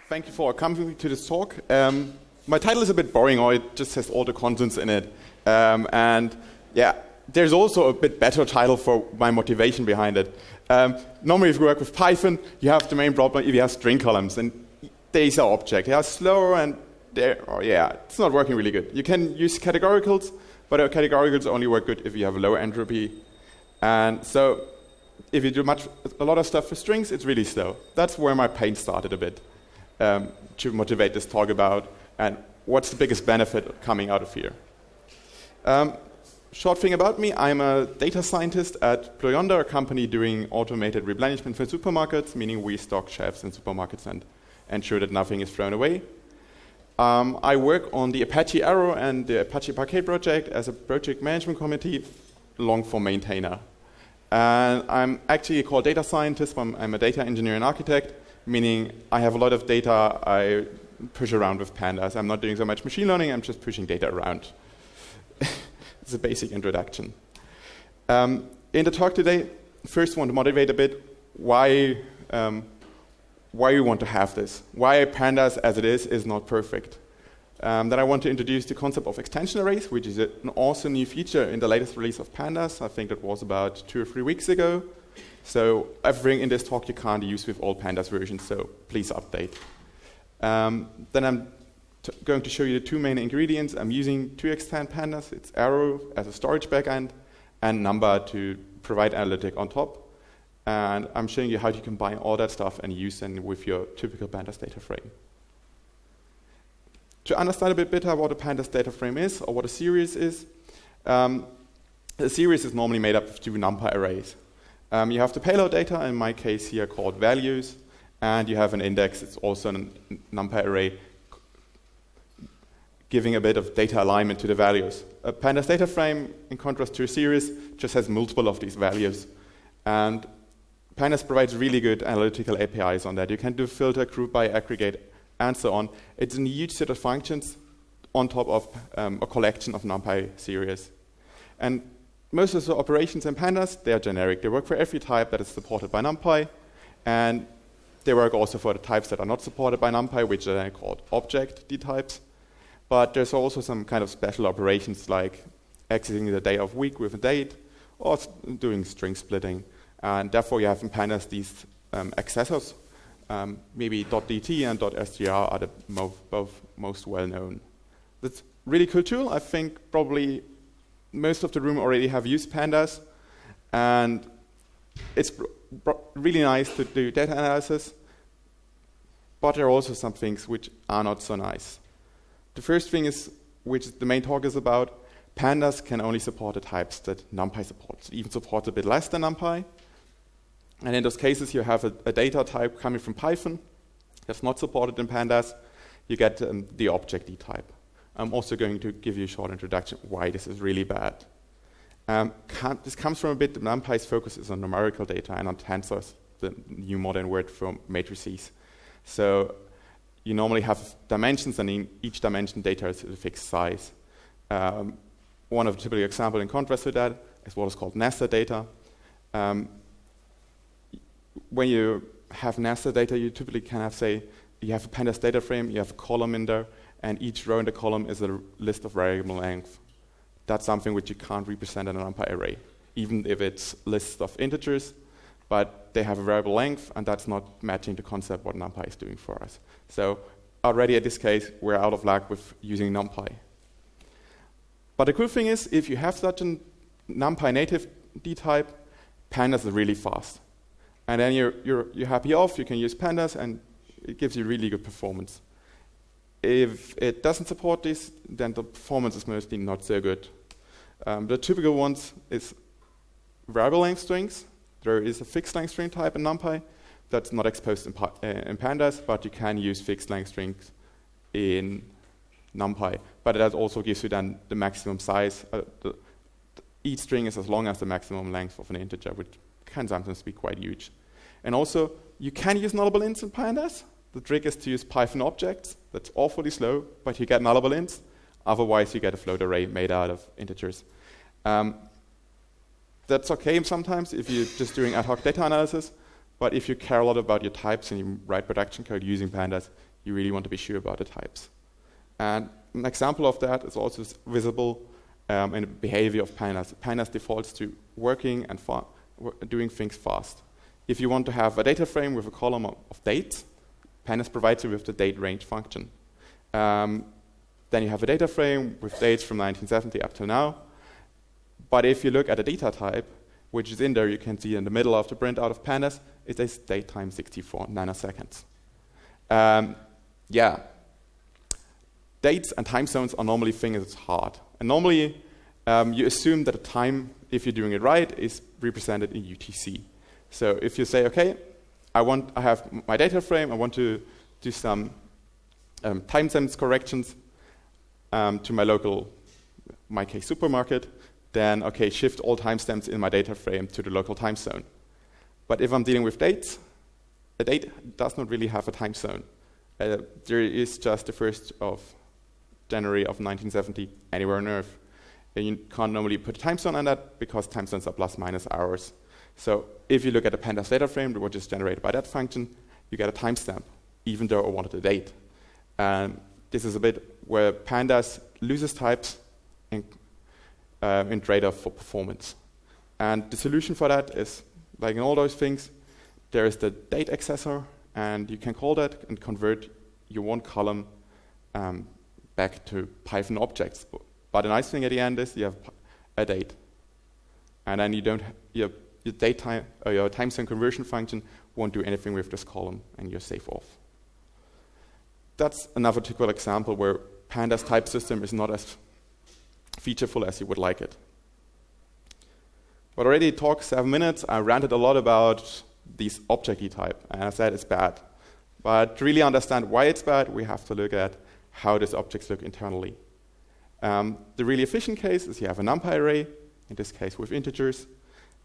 Thank you for coming to this talk. My title is a bit boring, or it just has all the contents in it. And yeah, there's also a bit better title for my motivation behind it. Normally if you work with Python, you have the main problem if you have string columns, and these are objects. They are slower and it's not working really good. You can use categoricals, but categoricals only work good if you have a low entropy. And so if you do a lot of stuff for strings, it's really slow. That's where my pain started a bit, to motivate this talk about, and what's the biggest benefit coming out of here. Short thing about me, I'm a data scientist at Blue Yonder, a company doing automated replenishment for supermarkets, meaning we stock shelves in supermarkets and ensure that nothing is thrown away. I work on the Apache Arrow and the Apache Parquet project as a project management committee, long for maintainer. And I'm actually called data scientist. I'm a data engineer and architect, meaning I have a lot of data I push around with pandas. I'm not doing so much machine learning, I'm just pushing data around. It's a basic introduction. In the talk today, first I want to motivate a bit why we want to have this, why pandas as it is not perfect. Then I want to introduce the concept of extension arrays, which is an awesome new feature in the latest release of pandas. I think that was about 2 or 3 weeks ago. So everything in this talk you can't use with all pandas versions, so please update. Then I'm going to show you the 2 main ingredients I'm using to extend pandas. It's Arrow as a storage backend and Numba to provide analytic on top. And I'm showing you how you combine all that stuff and use them with your typical pandas data frame. To understand a bit better what a pandas data frame is, or what a series is, a series is normally made up of 2 NumPy arrays. You have the payload data, in my case here called values, and you have an index. It's also a NumPy array giving a bit of data alignment to the values. A pandas data frame, in contrast to a series, just has multiple of these values. And pandas provides really good analytical APIs on that. You can do filter, group by, aggregate, and so on. It's a huge set of functions on top of a collection of NumPy series. And most of the operations in pandas, they are generic. They work for every type that is supported by NumPy, and they work also for the types that are not supported by NumPy, which are called object dtypes. But there's also some kind of special operations like exiting the day of week with a date, or doing string splitting. And therefore you have in pandas these accessors. Maybe .dt and .str are the both most well known. That's a really cool tool. I think probably most of the room already have used pandas, and it's really nice to do data analysis, but there are also some things which are not so nice. The first thing is, which the main talk is about, pandas can only support the types that NumPy supports. It even supports a bit less than NumPy. And in those cases, you have a data type coming from Python that's not supported in pandas. You get the object dtype. I'm also going to give you a short introduction why this is really bad. This comes from a bit, NumPy's focus is on numerical data and on tensors, the new modern word for matrices. So you normally have dimensions, and in each dimension data is a fixed size. One of the typical examples in contrast to that is what is called nested data. When you have nested data, you typically can have, say, you have a pandas data frame, you have a column in there, and each row in the column is a list of variable length. That's something which you can't represent in a NumPy array, even if it's lists of integers, but they have a variable length, and that's not matching the concept what NumPy is doing for us. So already in this case, we're out of luck with using NumPy. But the cool thing is, if you have such a NumPy native dtype, pandas are really fast. And then you're happy off, you can use pandas, and it gives you really good performance. If it doesn't support this, then the performance is mostly not so good. The typical ones is variable length strings. There is a fixed length string type in NumPy that's not exposed in pandas, but you can use fixed length strings in NumPy. But that also gives you then the maximum size. Each string is as long as the maximum length of an integer, which can sometimes be quite huge. And also, you can use nullable ints in pandas. The trick is to use Python objects. That's awfully slow, but you get nullable ints. Otherwise, you get a float array made out of integers. That's okay sometimes if you're just doing ad hoc data analysis, but if you care a lot about your types and you write production code using pandas, you really want to be sure about the types. And an example of that is also visible in the behavior of Pandas. Pandas defaults to working and doing things fast. If you want to have a data frame with a column of dates, Pandas provides you with the date range function. Then you have a data frame with dates from 1970 up to now. But if you look at the data type, which is in there, you can see in the middle of the printout of Pandas, it says date time 64 nanoseconds. Dates and time zones are normally things that's hard. And normally, you assume that the time, if you're doing it right, is represented in UTC. So if you say, okay, I have my data frame, I want to do some timestamps corrections to my local, my case, supermarket, then, okay, shift all timestamps in my data frame to the local time zone. But if I'm dealing with dates, a date does not really have a time zone. There is just the 1st of January of 1970 anywhere on Earth. And you can't normally put a time zone on that because time zones are plus minus hours. So if you look at a Pandas data frame, which is generated by that function, you get a timestamp, even though I wanted a date. This is a bit where Pandas loses types in trade-off for performance. And the solution for that is, like in all those things, there is the date accessor, and you can call that and convert your one column back to Python objects. But the nice thing at the end is you have a date. And then you don't your date time or your time zone conversion function won't do anything with this column, and you're safe off. That's another typical example where Pandas type system is not as featureful as you would like it. But already talked 7 minutes, I ranted a lot about this object type, and I said it's bad. But to really understand why it's bad, we have to look at how these objects look internally. The really efficient case is you have a NumPy array, in this case with integers,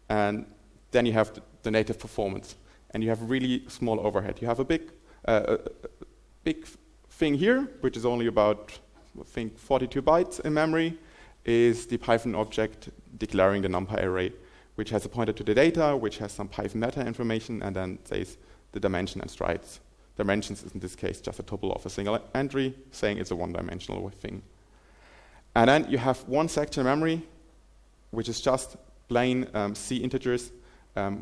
and then you have the native performance. And you have really small overhead. You have a big thing here, which is only about, I think, 42 bytes in memory, is the Python object declaring the NumPy array, which has a pointer to the data, which has some Python meta information, and then says the dimension and strides. Dimensions is in this case just a tuple of a single entry, saying it's a one-dimensional thing. And then you have one section memory, which is just plain C integers,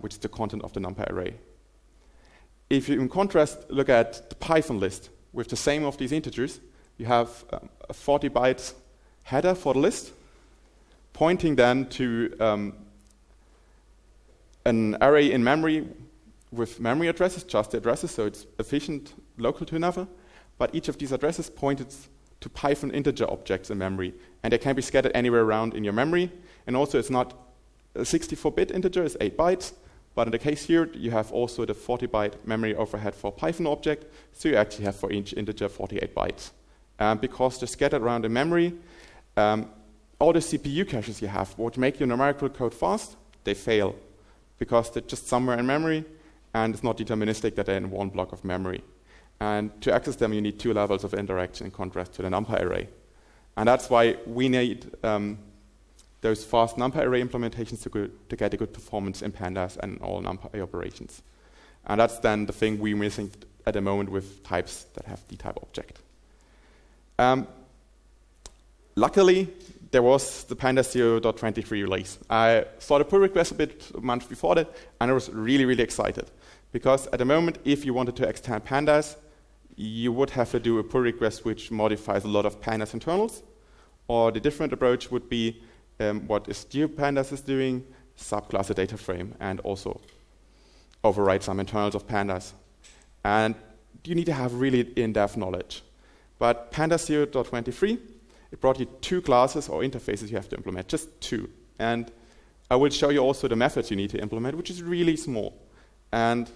which is the content of the NumPy array. If you, in contrast, look at the Python list with the same of these integers, you have a 40 bytes header for the list, pointing then to an array in memory with memory addresses, just the addresses, so it's efficient, local to another. But each of these addresses pointed to Python integer objects in memory, and they can be scattered anywhere around in your memory. And also, it's not a 64-bit integer; it's 8 bytes. But in the case here, you have also the 40-byte memory overhead for Python object, so you actually have for each integer 48 bytes. Because they're scattered around in memory, all the CPU caches you have, which make your numerical code fast, they fail because they're just somewhere in memory, and it's not deterministic that they're in one block of memory. And to access them, you need 2 levels of interaction in contrast to the NumPy array. And that's why we need those fast NumPy array implementations to get a good performance in Pandas and all NumPy operations. And that's then the thing we're missing at the moment with types that have dtype object. Luckily, there was the Pandas 0.23 release. I saw the pull request a month before that, and I was really, really excited. Because at the moment, if you wanted to extend Pandas, you would have to do a pull request which modifies a lot of Pandas internals. Or the different approach would be what Pandas is doing, subclass a data frame, and also override some internals of Pandas. And you need to have really in-depth knowledge. But Pandas 0.23, it brought you 2 classes or interfaces you have to implement, just 2. And I will show you also the methods you need to implement, which is really small. And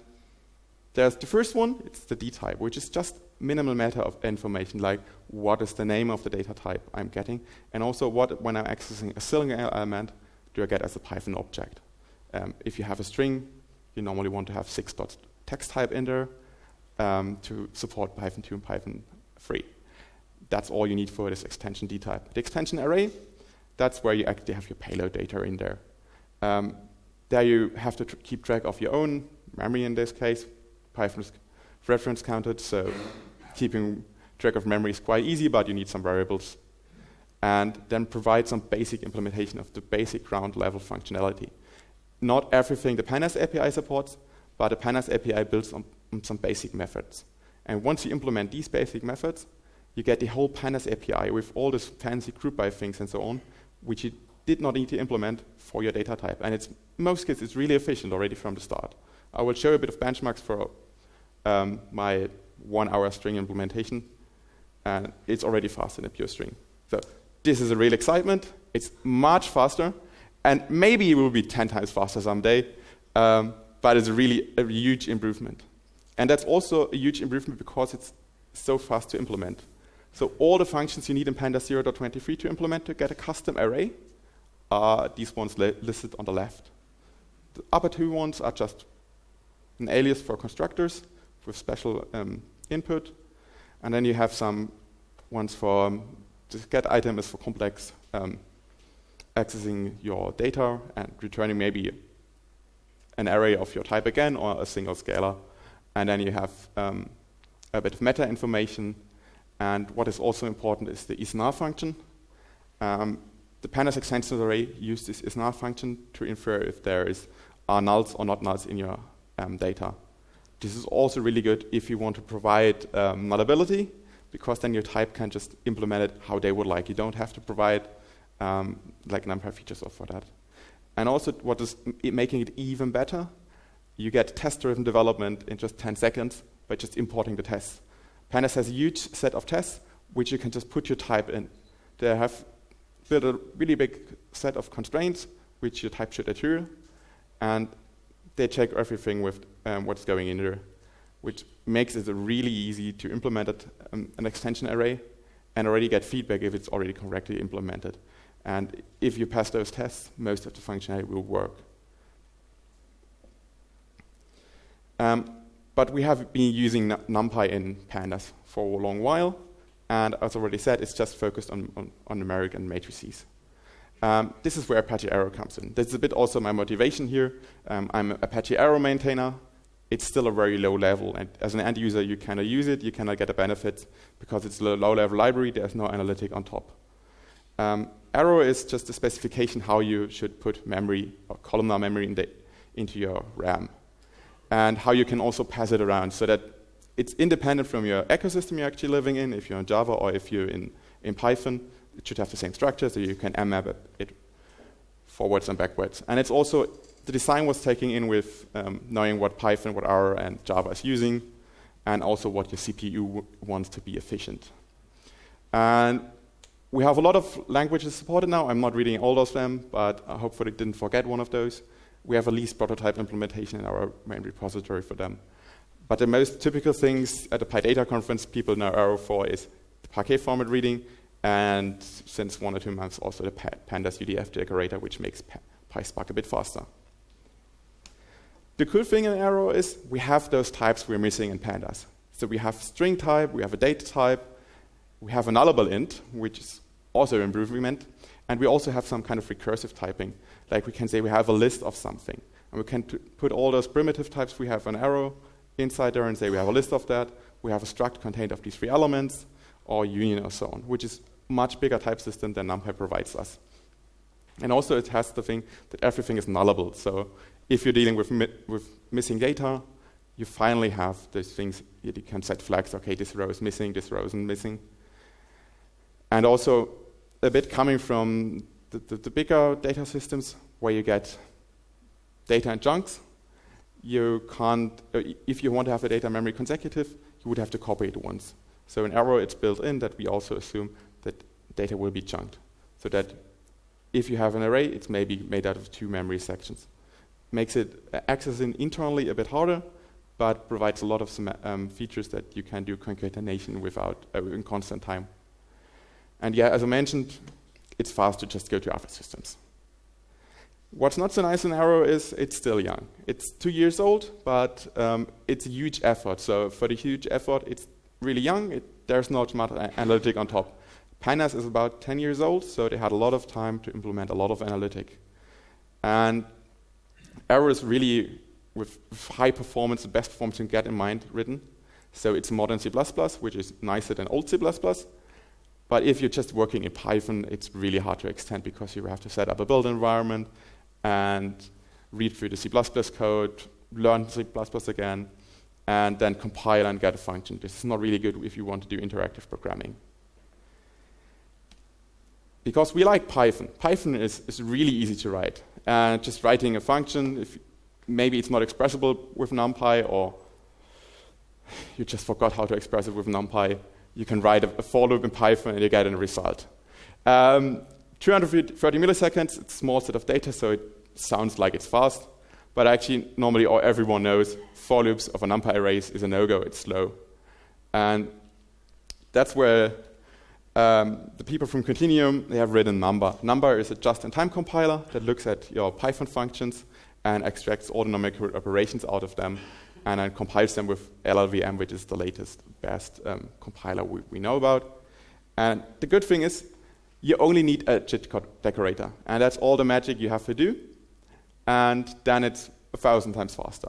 there's the first one, it's the dtype, which is just minimal meta of information, like what is the name of the data type I'm getting, and also what, when I'm accessing a single element, do I get as a Python object. If you have a string, you normally want to have 6.text type in there to support Python 2 and Python 3. That's all you need for this extension dtype. The extension array, that's where you actually have your payload data in there. There you have to keep track of your own memory in this case. Python is reference counted, so keeping track of memory is quite easy, but you need some variables. And then provide some basic implementation of the basic ground level functionality. Not everything the Pandas API supports, but the Pandas API builds on some basic methods. And once you implement these basic methods, you get the whole Pandas API with all this fancy group by things and so on, which you did not need to implement for your data type. And in most cases, it's really efficient already from the start. I will show a bit of benchmarks for my 1 hour string implementation, and it's already faster than a pure string. So this is a real excitement. It's much faster, and maybe it will be 10 times faster someday, but it's really a huge improvement. And that's also a huge improvement because it's so fast to implement. So all the functions you need in Pandas 0.23 to implement to get a custom array are these ones listed on the left. The upper two ones are just an alias for constructors with special input. And then you have some ones for the get item is for complex accessing your data and returning maybe an array of your type again or a single scalar. And then you have a bit of meta information. And what is also important is the isNav function. The Pandas extension array uses this isNav function to infer if there are nulls or not nulls in your data. This is also really good if you want to provide nullability, because then your type can just implement it how they would like. You don't have to provide like NumPy features for that. And also, what is making it even better, you get test-driven development in just 10 seconds by just importing the tests. Pandas has a huge set of tests which you can just put your type in. They have built a really big set of constraints which your type should adhere, and they check everything with what's going in there, which makes it really easy to implement an extension array and already get feedback if it's already correctly implemented. And if you pass those tests, most of the functionality will work. But we have been using NumPy in Pandas for a long while, and as already said, it's just focused on numeric and matrices. This is where Apache Arrow comes in. This is a bit also my motivation here. I'm an Apache Arrow maintainer. It's still a very low level, and as an end user, you cannot use it, you cannot get the benefits because it's a low-level library, there's no analytic on top. Arrow is just a specification how you should put memory or columnar memory into your RAM, and how you can also pass it around so that it's independent from your ecosystem you're actually living in. If you're in Java or if you're in Python, it should have the same structure, so you can mmap it forwards and backwards. And it's also, the design was taking in with knowing what Python, what R, and Java is using, and also what your CPU wants to be efficient. And we have a lot of languages supported now. I'm not reading all of them, but I hopefully didn't forget one of those. We have a least prototype implementation in our main repository for them. But the most typical things at the PyData conference people know Arrow for is the Parquet format reading, and since 1 or 2 months also the Pandas UDF decorator, which makes PySpark a bit faster. The cool thing in Arrow is we have those types we're missing in Pandas. So we have string type, we have a data type, we have a nullable int, which is also an improvement, and we also have some kind of recursive typing. Like we can say we have a list of something, and we can put all those primitive types we have in Arrow inside there and say we have a list of that, we have a struct contained of these 3 elements, or union or so on, which is much bigger type system than NumPy provides us. And also it has the thing that everything is nullable. So if you're dealing with missing data, you finally have those things that you can set flags, okay, this row is missing, this row isn't missing. And also a bit coming from the bigger data systems where you get data in chunks, you can't, if you want to have a data memory consecutive, you would have to copy it once. So in Arrow, it's built in that we also assume that data will be chunked, so that if you have an array, it's maybe made out of 2 memory sections. Makes it accessing internally a bit harder, but provides a lot of some features that you can do concatenation without in constant time. And yeah, as I mentioned, it's fast to just go to other systems. What's not so nice in Arrow is it's still young. It's 2 years old, but it's a huge effort. So for the huge effort, it's really young. There's not much analytic on top. Pandas is about 10 years old, so they had a lot of time to implement a lot of analytic. And Arrow is really, with high performance, the best performance you can get in mind, written. So it's modern C++, which is nicer than old C++. But if you're just working in Python, it's really hard to extend because you have to set up a build environment and read through the C++ code, learn C++ again, and then compile and get a function. This is not really good if you want to do interactive programming. Because we like Python. Python is really easy to write. And just writing a function, maybe it's not expressible with NumPy, or you just forgot how to express it with NumPy. You can write a for loop in Python and you get a result. 230 milliseconds, it's a small set of data, so it sounds like it's fast. But actually, normally everyone knows for loops of a NumPy arrays is a no-go, it's slow. And that's where the people from Continuum, they have written Numba. Numba is a just-in-time compiler that looks at your Python functions and extracts all the numerical operations out of them, and then compiles them with LLVM, which is the latest, best compiler we know about. And the good thing is, you only need a JIT decorator, and that's all the magic you have to do, and then it's 1,000 times faster.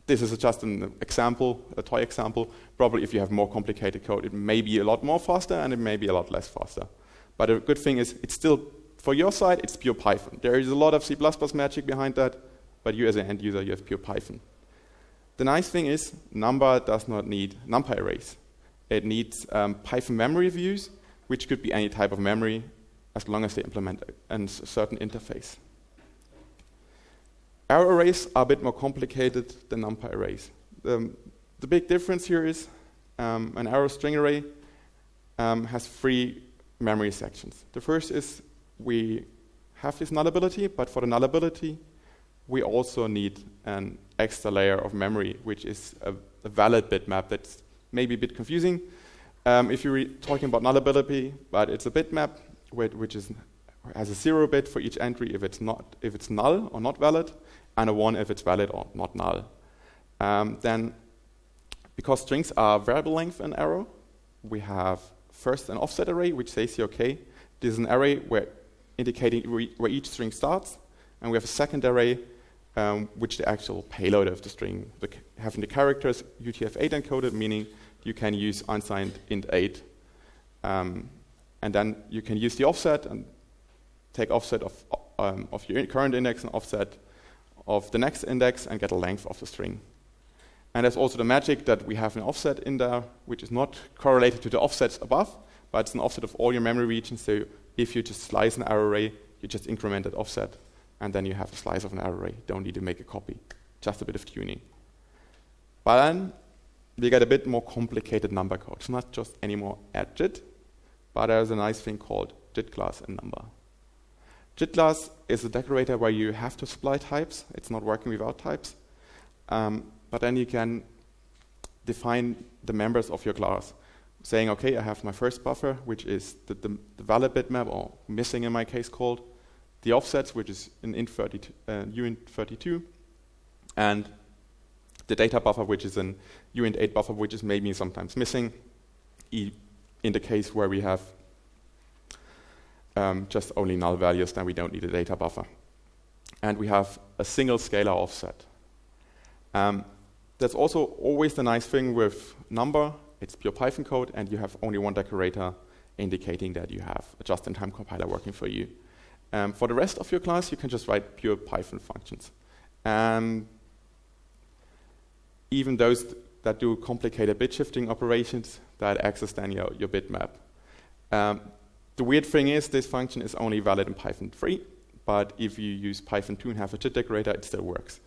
This is just an example, a toy example. Probably if you have more complicated code, it may be a lot more faster, and it may be a lot less faster. But the good thing is, it's still, for your side, it's pure Python. There is a lot of C++ magic behind that, but you as an end user, you have pure Python. The nice thing is, Numba does not need NumPy arrays. It needs Python memory views, which could be any type of memory, as long as they implement a certain interface. Arrow arrays are a bit more complicated than NumPy arrays. The big difference here is an arrow string array has 3 memory sections. The first is we have this nullability, but for the nullability, we also need an extra layer of memory, which is a valid bitmap. That's maybe a bit confusing if you're talking about nullability, but it's a bitmap which has a 0 bit for each entry if it's null or not valid, and a 1 if it's valid or not null. Then, because strings are variable length in Arrow, we have first an offset array, which says, okay, this is an array indicating where each string starts, and we have a second array, which the actual payload of the string, having the characters UTF-8 encoded, meaning you can use unsigned int 8. And then you can use the offset and take offset of your current index and offset of the next index and get a length of the string. And there's also the magic that we have an offset in there, which is not correlated to the offsets above, but it's an offset of all your memory regions. So if you just slice an arrow array, you just increment that offset, and then you have a slice of an arrow array. Don't need to make a copy, just a bit of tuning. But then we get a bit more complicated Numba code. It's not just anymore add JIT, but there's a nice thing called JIT class in Numba. JIT class is a decorator where you have to supply types. It's not working without types. But then you can define the members of your class, saying, okay, I have my first buffer, which is the valid bitmap, or missing in my case called, the offsets, which is an uint32, and the data buffer, which is an uint8 buffer, which is maybe sometimes missing, in the case where we have just only null values, then we don't need a data buffer. And we have a single scalar offset. That's also always the nice thing with Numba. It's pure Python code, and you have only one decorator indicating that you have a just-in-time compiler working for you. For the rest of your class, you can just write pure Python functions. Even those that do complicated bit shifting operations that access then your bitmap. The weird thing is this function is only valid in Python 3, but if you use Python 2 and have a JIT decorator, it still works.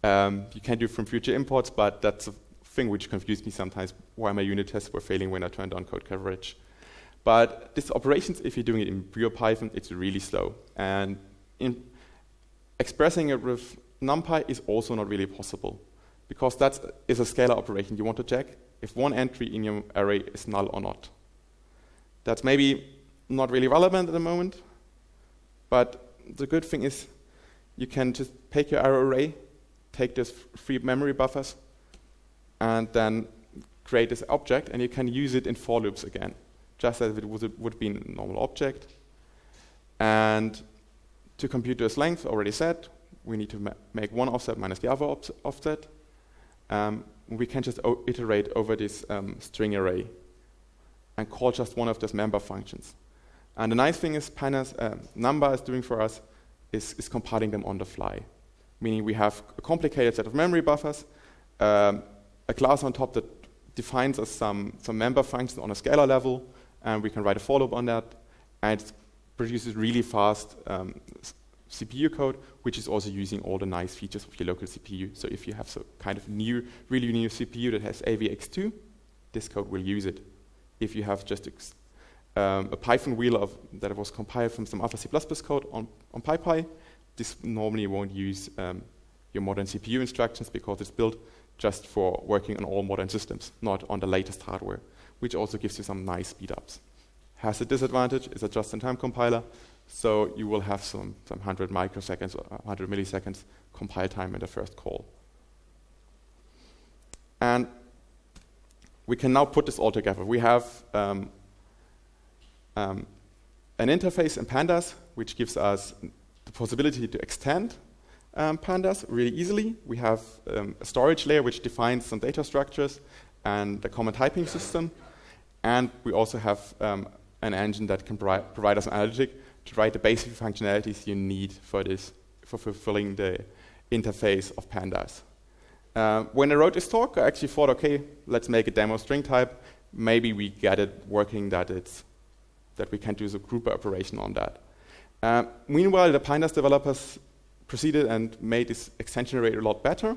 You can do from future imports, but that's a thing which confused me sometimes why my unit tests were failing when I turned on code coverage. But these operations, if you're doing it in pure Python, it's really slow. And expressing it with NumPy is also not really possible, because that is a scalar operation. You want to check if one entry in your array is null or not. That's maybe not really relevant at the moment, but the good thing is you can just take your arrow array, take these 3 memory buffers, and then create this object, and you can use it in for loops again, just as it would be a normal object. And to compute this length, already said, we need to make one offset minus the other offset. we can just iterate over this string array and call just one of those member functions. And the nice thing is Pandas, Numba is doing for us is compiling them on the fly. Meaning we have a complicated set of memory buffers, a class on top that defines us some member functions on a scalar level, and we can write a for loop on that, and it produces really fast CPU code, which is also using all the nice features of your local CPU. So if you have some kind of really new CPU that has AVX2, this code will use it. If you have just a Python wheel that was compiled from some other C++ code on PyPy, this normally won't use your modern CPU instructions because it's built just for working on all modern systems, not on the latest hardware, which also gives you some nice speed-ups. Has a disadvantage, it's a just-in-time compiler, so you will have some 100 microseconds or 100 milliseconds compile time in the first call. And we can now put this all together. We have an interface in Pandas, which gives us the possibility to extend Pandas really easily. We have a storage layer which defines some data structures and a common typing system. And we also have an engine that can provide us an analytic to write the basic functionalities you need for fulfilling the interface of Pandas. When I wrote this talk, I actually thought, okay, let's make a demo string type. Maybe we get it working that we can do the group operation on that. Meanwhile, the Pandas developers proceeded and made this extension array a lot better.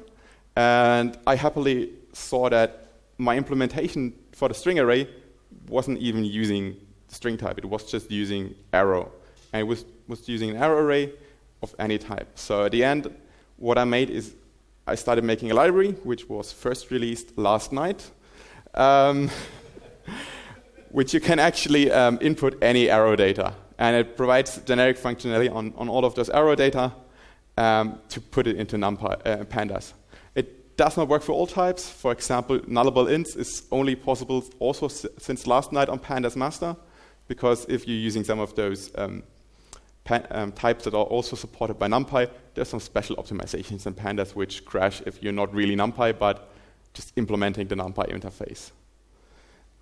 And I happily saw that my implementation for the string array wasn't even using the string type. It was just using arrow. And it was using an arrow array of any type. So at the end, what I made is I started making a library, which was first released last night, which you can actually input any arrow data. And it provides generic functionality on all of those arrow data to put it into NumPy, Pandas. It does not work for all types. For example, nullable ints is only possible also since last night on Pandas master, because if you're using some of those types that are also supported by NumPy, there's some special optimizations in Pandas which crash if you're not really NumPy, but just implementing the NumPy interface.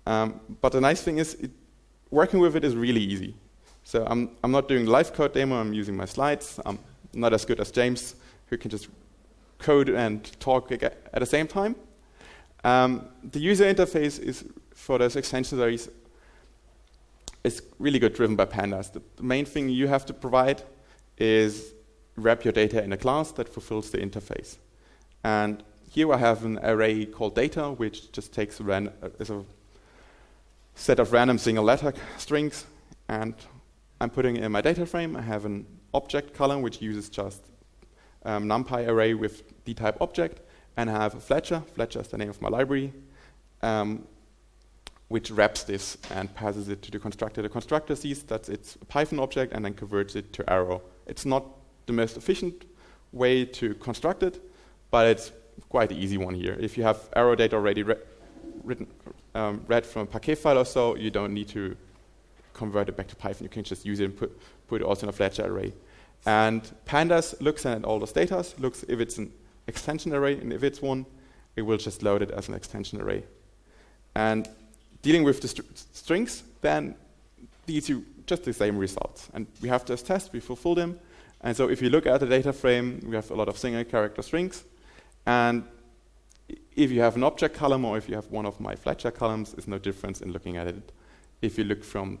But the nice thing is, working with it is really easy. So I'm not doing live code demo, I'm using my slides. I'm not as good as James, who can just code and talk at the same time. The user interface is for those extension arrays is really good, driven by Pandas. The main thing you have to provide is wrap your data in a class that fulfills the interface. And here I have an array called data, which just takes a set of random single letter strings, and I'm putting it in my data frame. I have an object column, which uses just NumPy array with dtype object, and I have a Fletcher. Fletcher is the name of my library, which wraps this and passes it to the constructor. The constructor sees that it's a Python object and then converts it to Arrow. It's not the most efficient way to construct it, but it's quite an easy one here. If you have Arrow data already read from a Parquet file or so, you don't need to convert it back to Python. You can just use it and put it also in a Fletcher array. And Pandas looks at all those data, looks if it's an extension array, and if it's one, it will just load it as an extension array. And dealing with the strings then leads you just the same results. And we have this test, we fulfill them. And so if you look at the data frame, we have a lot of single character strings. And if you have an object column or if you have one of my Fletcher columns, there's no difference in looking at it if you look from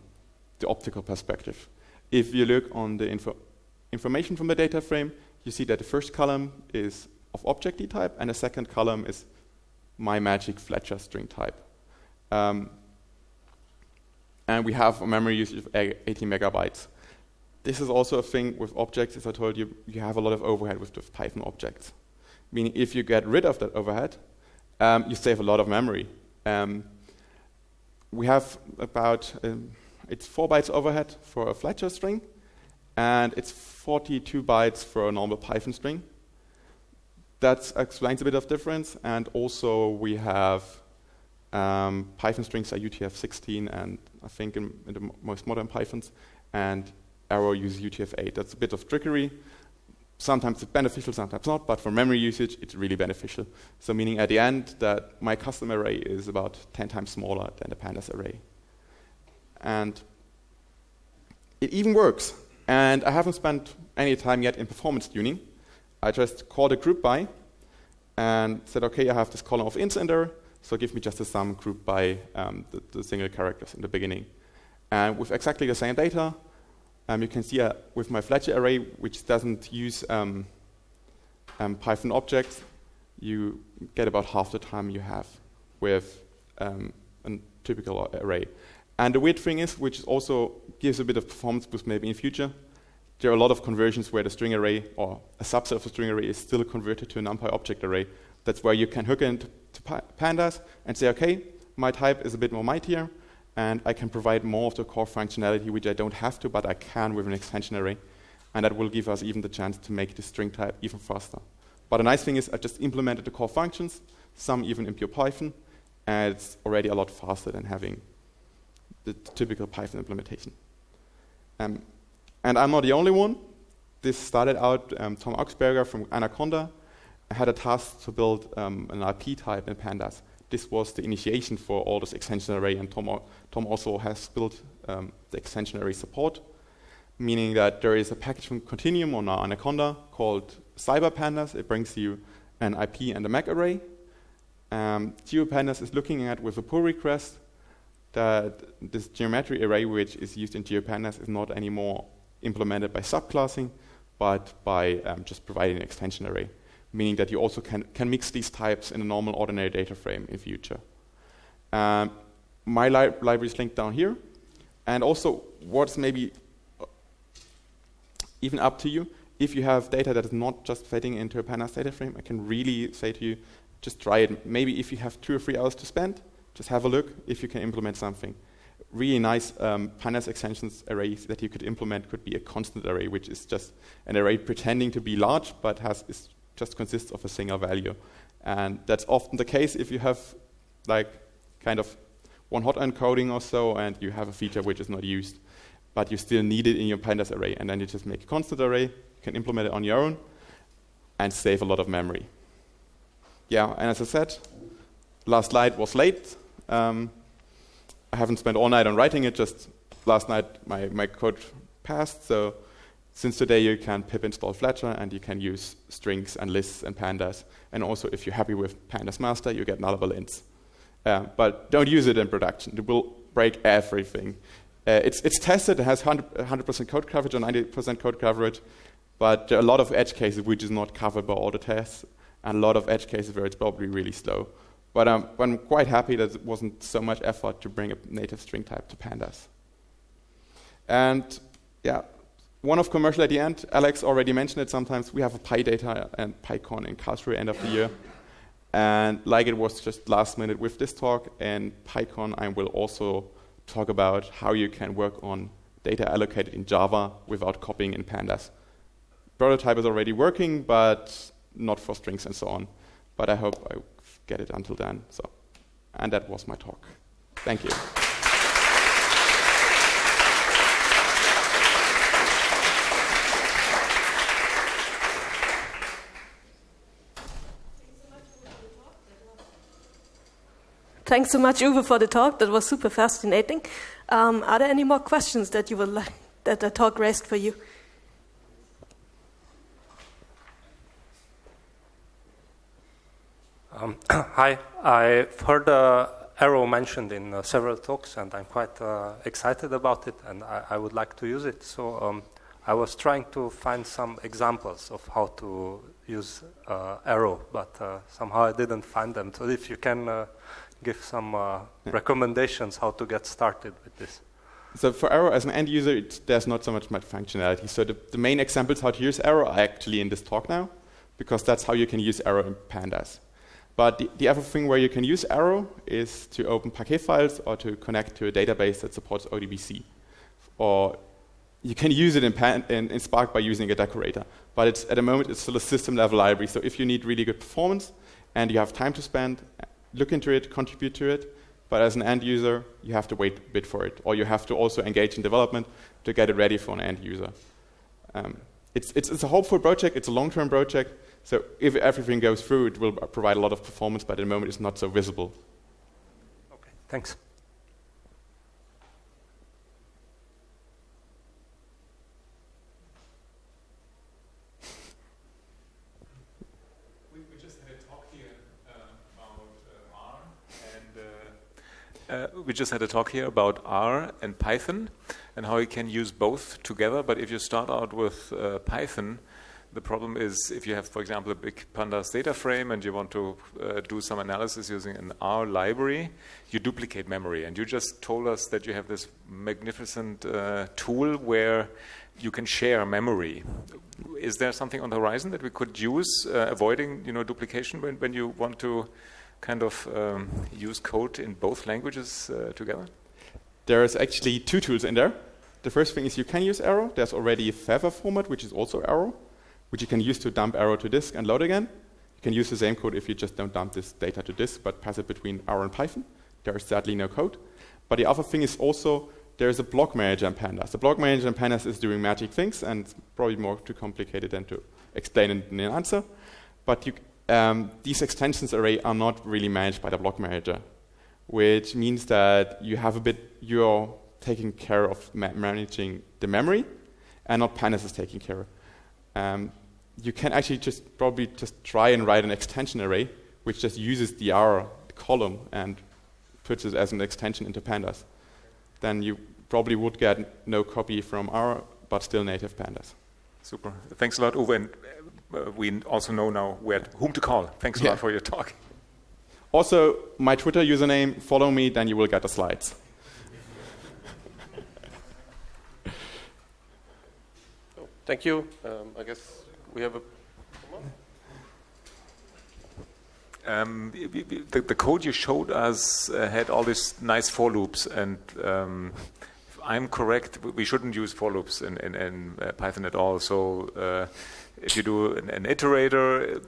the optical perspective. If you look on the information from the data frame, you see that the first column is of object dtype and the second column is my magic Fletcher string type. And we have a memory usage of 80 megabytes. This is also a thing with objects. As I told you, you have a lot of overhead with the Python objects. Meaning if you get rid of that overhead, you save a lot of memory. We have about, it's 4 bytes overhead for a Fletcher string, and it's 42 bytes for a normal Python string. That explains a bit of difference. And also we have Python strings are UTF-16, and I think in the most modern Pythons, and Arrow uses UTF-8. That's a bit of trickery. sometimes it's beneficial, sometimes not, but for memory usage, it's really beneficial. So meaning at the end that my custom array is about 10 times smaller than the pandas array. And it even works. And I haven't spent any time yet in performance tuning. I just called a group by and said, okay, I have this column of ints in there, so give me just a sum group by the single characters in the beginning. And with exactly the same data, you can see with my Fletcher array, which doesn't use Python objects, you get about half the time you have with a typical array. And the weird thing is, which also gives a bit of performance boost maybe in future, there are a lot of conversions where the string array or a subset of the string array is still converted to a NumPy object array. That's where you can hook into pandas and say, okay, my type is a bit more mightier, and I can provide more of the core functionality, which I don't have to, but I can with an extension array. And that will give us even the chance to make the string type even faster. But the nice thing is I just implemented the core functions, some even in pure Python, and it's already a lot faster than having the typical Python implementation. And I'm not the only one. This started out, Tom Augsberger from Anaconda had a task to build an IP type in pandas. This was the initiation for all this extension array, and Tom also has built the extension array support, meaning that there is a package from Continuum on our Anaconda called CyberPandas. It brings you an IP and a MAC array. GeoPandas is looking at, with a pull request, that this geometry array, which is used in GeoPandas, is not anymore implemented by subclassing, but by just providing an extension array, meaning that you also can mix these types in a normal ordinary data frame in future. My library is linked down here. And also, what's maybe even up to you, if you have data that is not just fitting into a pandas data frame, I can really say to you, just try it. Maybe if you have 2 or 3 hours to spend, just have a look if you can implement something. Really nice pandas extensions arrays that you could implement could be a constant array, which is just an array pretending to be large, but just consists of a single value. And that's often the case if you have like kind of one hot encoding or so, and you have a feature which is not used, but you still need it in your pandas array. And then you just make a constant array, you can implement it on your own, and save a lot of memory. Yeah, and as I said, last slide was late. I haven't spent all night on writing it, just last night my code passed, so since today you can pip install Fletcher and you can use strings and lists and pandas, and also if you're happy with pandas master, you get nullable ints. But don't use it in production, it will break everything. It's tested, it has 100% code coverage or 90% code coverage, but there are a lot of edge cases which is not covered by all the tests, and a lot of edge cases where it's probably really slow. But I'm quite happy that it wasn't so much effort to bring a native string type to pandas. And yeah, one-off commercial at the end. Alex already mentioned it sometimes. We have a PyData and PyCon in Karlsruhe end of the year. And like it was just last minute with this talk, and PyCon I will also talk about how you can work on data allocated in Java without copying in pandas. Prototype is already working, but not for strings and so on. But I hope I get it until then. And that was my talk. Thank you. Thanks so much, Uwe, for the talk. That was super fascinating. Are there any more questions that you would like that the talk raised for you? Hi, I've heard Arrow mentioned in several talks, and I'm quite excited about it, and I would like to use it. So I was trying to find some examples of how to use Arrow, but somehow I didn't find them. So if you can give some recommendations how to get started with this. So for Arrow, as an end user, there's not so much functionality. So the main examples how to use Arrow are actually in this talk now, because that's how you can use Arrow in pandas. But the other thing where you can use Arrow is to open Parquet files or to connect to a database that supports ODBC. Or you can use it in Spark by using a decorator. But at the moment, it's still a system-level library. So if you need really good performance and you have time to spend, look into it, contribute to it. But as an end user, you have to wait a bit for it. Or you have to also engage in development to get it ready for an end user. it's a hopeful project. It's a long-term project. So if everything goes through, it will provide a lot of performance, but at the moment it's not so visible. Okay, thanks. We just had a talk here about R and we just had a talk here about R and Python and how you can use both together. But if you start out with Python, the problem is if you have, for example, a big Pandas data frame and you want to do some analysis using an R library, you duplicate memory. And you just told us that you have this magnificent tool where you can share memory. Is there something on the horizon that we could use, avoiding duplication when you want to kind of use code in both languages together? There's actually two tools in there. The first thing is you can use Arrow. There's already a Feather format, which is also Arrow, which you can use to dump Arrow to disk and load again. You can use the same code if you just don't dump this data to disk, but pass it between Arrow and Python. There is sadly no code. But the other thing is also there's a block manager in Pandas. The block manager in Pandas is doing magic things, and it's probably more too complicated than to explain in an answer. But these extensions array are not really managed by the block manager, which means that you're taking care of managing the memory, and not Pandas is taking care. You can actually probably try and write an extension array, which just uses the R column and puts it as an extension into Pandas. Then you probably would get no copy from R, but still native Pandas. Super. Thanks a lot, Uwe. And we also know now whom to call. Thanks a lot for your talk. Also, my Twitter username, follow me, then you will get the slides. Thank you. I guess we have a... The code you showed us had all these nice for loops, and if I'm correct, we shouldn't use for loops in Python at all. So if you do an iterator,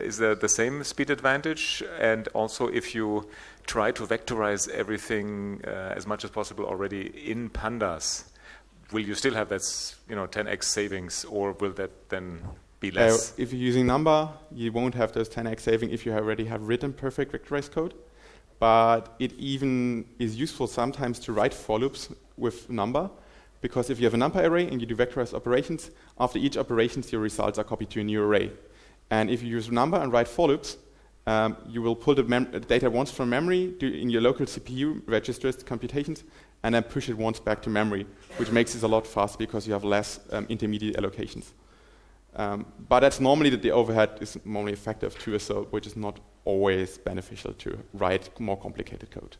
is there the same speed advantage? And also if you try to vectorize everything as much as possible already in Pandas, will you still have that 10x savings, or will that then be less? If you're using Numba, you won't have those 10x saving if you already have written perfect vectorized code. But it even is useful sometimes to write for loops with Numba, because if you have a NumPy array and you do vectorized operations, after each operation your results are copied to a new array. And if you use Numba and write for loops, you will pull the data once from memory in your local CPU registers computations, and then push it once back to memory, which makes it a lot faster because you have less intermediate allocations. But that's normally that the overhead is normally a factor of 2 or so, which is not always beneficial to write more complicated code.